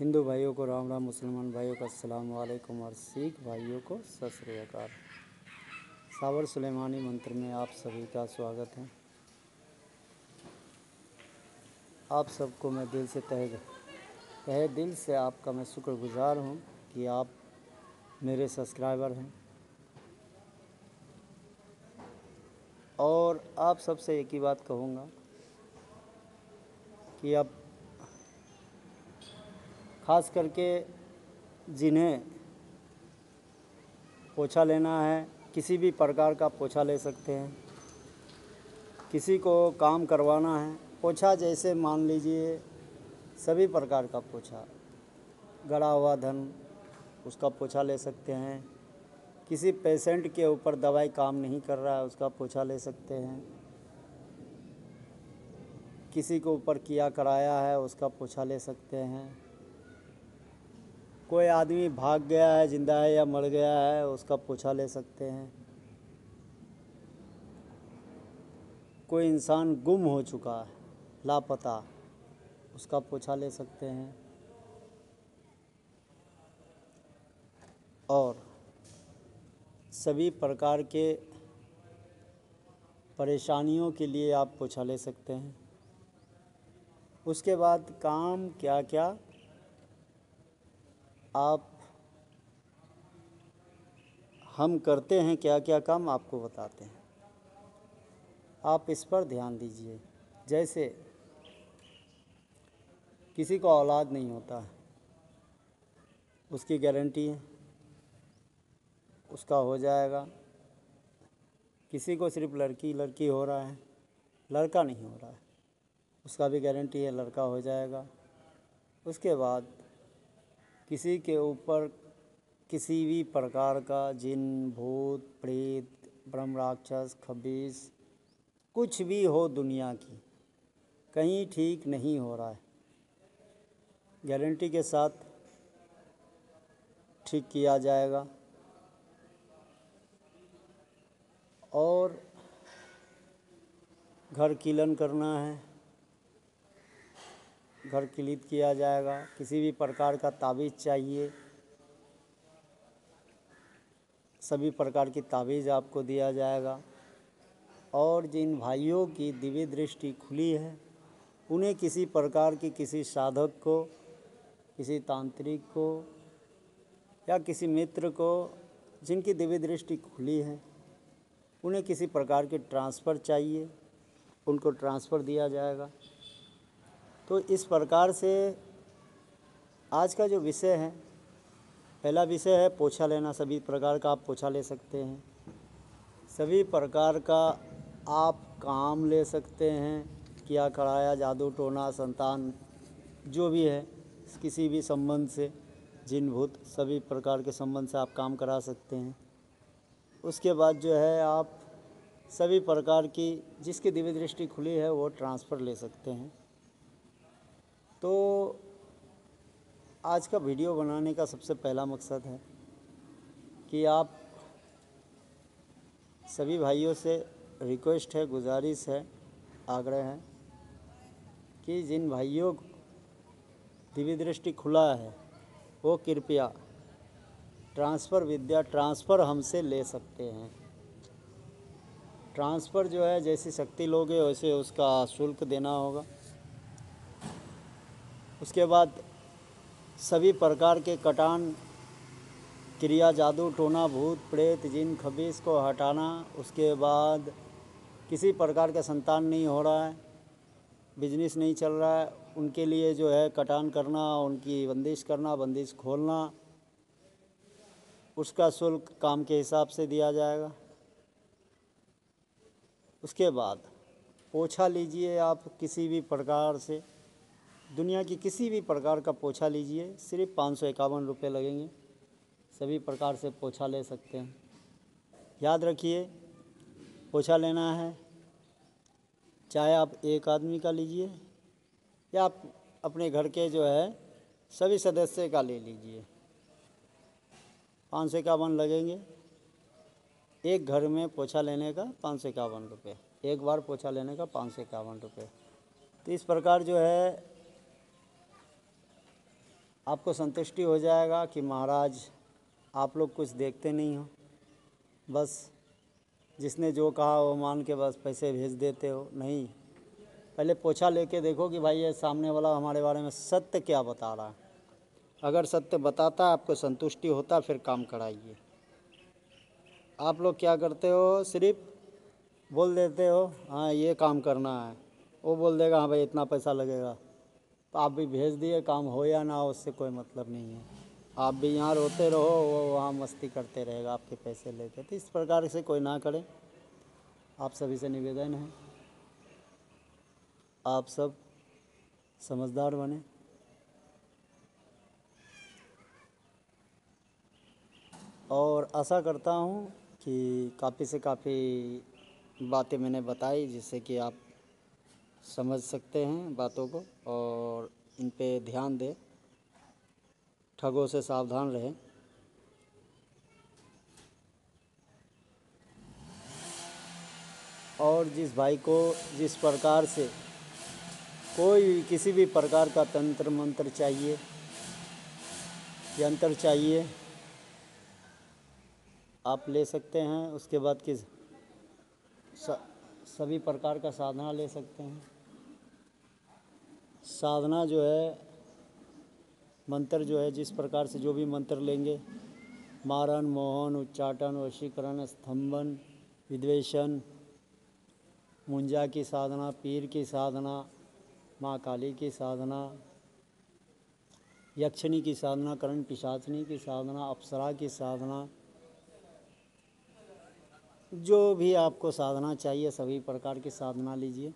हिंदू भाइयों को राम राम, मुसलमान भाइयों को अस्सलाम वालेकुम और सिख भाइयों को सत श्री अकाल। सावर सुलेमानी मंत्र में आप सभी का स्वागत है। आप सबको मैं दिल से तहे दिल से आपका मैं शुक्रगुजार हूँ कि आप मेरे सब्सक्राइबर हैं। और आप सबसे एक ही बात कहूँगा कि अब ख़ास करके जिन्हें पोछा लेना है, किसी भी प्रकार का पोछा ले सकते हैं। किसी को काम करवाना है, पोछा जैसे मान लीजिए सभी प्रकार का पोछा, गड़ा हुआ धन उसका पोछा ले सकते हैं। किसी पेशेंट के ऊपर दवाई काम नहीं कर रहा है उसका पोछा ले सकते हैं। किसी के ऊपर किया कराया है उसका पोछा ले सकते हैं। कोई आदमी भाग गया है, जिंदा है या मर गया है, उसका पोछा ले सकते हैं। कोई इंसान गुम हो चुका है, लापता, उसका पोछा ले सकते हैं। और सभी प्रकार के परेशानियों के लिए आप पोछा ले सकते हैं। उसके बाद काम क्या क्या हम करते हैं, क्या क्या काम आपको बताते हैं, आप इस पर ध्यान दीजिए। जैसे किसी को औलाद नहीं होता है, उसकी गारंटी है, उसका हो जाएगा। किसी को सिर्फ लड़की हो रहा है, लड़का नहीं हो रहा है, उसका भी गारंटी है, लड़का हो जाएगा। उसके बाद किसी के ऊपर किसी भी प्रकार का जिन, भूत, प्रेत, ब्रह्म राक्षस, खबीस कुछ भी हो दुनिया की, कहीं ठीक नहीं हो रहा है, गारंटी के साथ ठीक किया जाएगा। और घर कीलन करना है, घर क्लीन किया जाएगा। किसी भी प्रकार का ताबीज़ चाहिए, सभी प्रकार की ताबीज़ आपको दिया जाएगा। और जिन भाइयों की दिव्य दृष्टि खुली है, उन्हें किसी प्रकार की किसी साधक को, किसी तांत्रिक को या किसी मित्र को जिनकी दिव्य दृष्टि खुली है, उन्हें किसी प्रकार के ट्रांसफ़र चाहिए, उनको ट्रांसफ़र दिया जाएगा। तो इस प्रकार से आज का जो विषय है, पहला विषय है पोछा लेना। सभी प्रकार का आप पोछा ले सकते हैं, सभी प्रकार का आप काम ले सकते हैं। किया कराया, जादू टोना, संतान जो भी है, किसी भी संबंध से, जिन भूत सभी प्रकार के संबंध से आप काम करा सकते हैं। उसके बाद जो है आप सभी प्रकार की जिसकी दिव्य दृष्टि खुली है वो ट्रांसफ़र ले सकते हैं। तो आज का वीडियो बनाने का सबसे पहला मकसद है कि आप सभी भाइयों से रिक्वेस्ट है, गुजारिश है, आग्रह है कि जिन भाइयों को दिव्य दृष्टि खुला है वो कृपया ट्रांसफ़र हमसे ले सकते हैं। ट्रांसफ़र जो है जैसी शक्ति लोगे वैसे उसका शुल्क देना होगा। उसके बाद सभी प्रकार के कटान क्रिया, जादू टोना, भूत प्रेत, जिन खबीस को हटाना। उसके बाद किसी प्रकार का संतान नहीं हो रहा है, बिजनेस नहीं चल रहा है, उनके लिए जो है कटान करना, उनकी बंदिश करना, बंदिश खोलना, उसका शुल्क काम के हिसाब से दिया जाएगा। उसके बाद पोछा लीजिए आप किसी भी प्रकार से, दुनिया की किसी भी प्रकार का पोछा लीजिए, सिर्फ 551 रुपये लगेंगे, सभी प्रकार से पोछा ले सकते हैं। याद रखिए, पोछा लेना है चाहे आप एक आदमी का लीजिए या आप अपने घर के जो है सभी सदस्य का ले लीजिए, 551 लगेंगे। एक घर में पोछा लेने का 551 रुपये, एक बार पोछा लेने का 551 रुपये। तो इस प्रकार जो है आपको संतुष्टि हो जाएगा कि महाराज आप लोग कुछ देखते नहीं हो, बस जिसने जो कहा वो मान के बस पैसे भेज देते हो। नहीं, पहले पोछा लेके देखो कि भाई ये सामने वाला हमारे बारे में सत्य क्या बता रहा है। अगर सत्य बताता है, आपको संतुष्टि होता, फिर काम कराइए। आप लोग क्या करते हो, सिर्फ बोल देते हो हाँ ये काम करना है, वो बोल देगा हाँ भाई इतना पैसा लगेगा, तो आप भी भेज दिए, काम हो या ना हो उससे कोई मतलब नहीं है। आप भी यहाँ रोते रहो, वो वहाँ मस्ती करते रहेगा आपके पैसे लेके। तो इस प्रकार से कोई ना करे। आप सभी से निवेदन है, आप सब समझदार बने और आशा करता हूँ कि काफ़ी से काफ़ी बातें मैंने बताई जिससे कि आप समझ सकते हैं बातों को और इन पे ध्यान दें, ठगों से सावधान रहें। और जिस भाई को जिस प्रकार से कोई किसी भी प्रकार का तंत्र मंत्र चाहिए, यंत्र चाहिए, आप ले सकते हैं। उसके बाद किस सभी प्रकार का साधना ले सकते हैं। साधना जो है, मंत्र जो है, जिस प्रकार से जो भी मंत्र लेंगे, मारन, मोहन, उच्चाटन, वशीकरण, स्तंभन, विद्वेषण, मुंजा की साधना, पीर की साधना, माँ काली की साधना, यक्षिणी की साधना, करण पिशाचनी की साधना, अप्सरा की साधना, जो भी आपको साधना चाहिए सभी प्रकार की साधना लीजिए।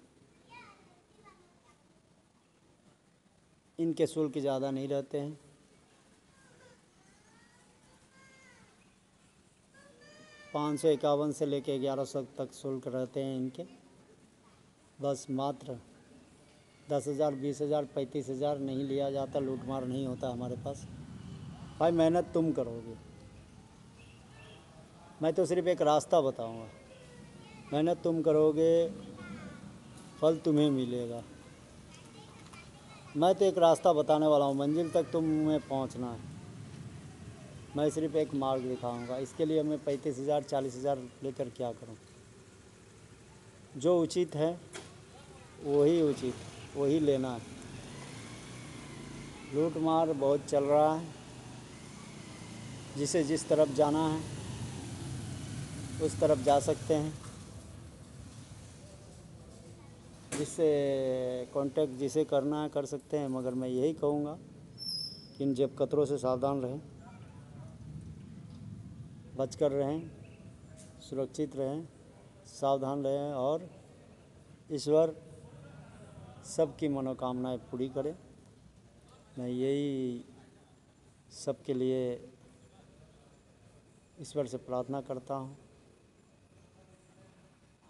इनके शुल्क ज़्यादा नहीं रहते हैं। 551 से लेके 1100 तक शुल्क रहते हैं इनके। बस मात्र 10,000, 20,000, 35,000 नहीं लिया जाता, लूटमार नहीं होता हमारे पास। भाई मेहनत तुम करोगे, मैं तो सिर्फ एक रास्ता बताऊंगा। मेहनत तुम करोगे, फल तुम्हें मिलेगा। मैं तो एक रास्ता बताने वाला हूँ, मंजिल तक तुम्हें पहुँचना है। मैं सिर्फ एक मार्ग दिखाऊंगा। इसके लिए मैं 35,000, 40,000 लेकर क्या करूँ। जो उचित है वही उचित, वही लेना है। लूट मार बहुत चल रहा है, जिसे जिस तरफ जाना है उस तरफ जा सकते हैं। जिससे कांटेक्ट जिसे करना है कर सकते हैं, मगर मैं यही कहूँगा कि इन जेब कतरों से सावधान रहें, बचकर रहें, सुरक्षित रहें, सावधान रहें और ईश्वर सबकी मनोकामनाएं पूरी करे। मैं यही सबके लिए ईश्वर से प्रार्थना करता हूँ,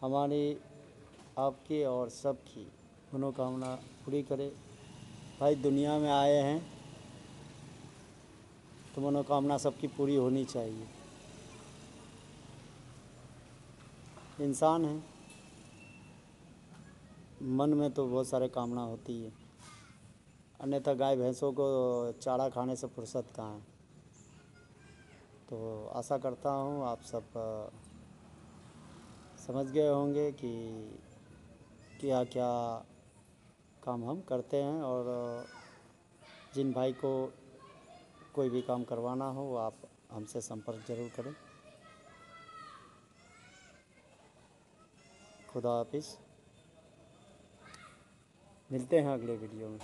हमारी, आपकी और सबकी मनोकामना पूरी करे। भाई दुनिया में आए हैं तो मनोकामना सबकी पूरी होनी चाहिए। इंसान है, मन में तो बहुत सारे कामना होती है, अन्यथा गाय भैंसों को चारा खाने से फुर्सत कहाँ है। तो आशा करता हूँ आप सब समझ गए होंगे कि क्या क्या काम हम करते हैं। और जिन भाई को कोई भी काम करवाना हो आप हमसे संपर्क ज़रूर करें। खुदा हाफिज़, मिलते हैं अगले वीडियो में।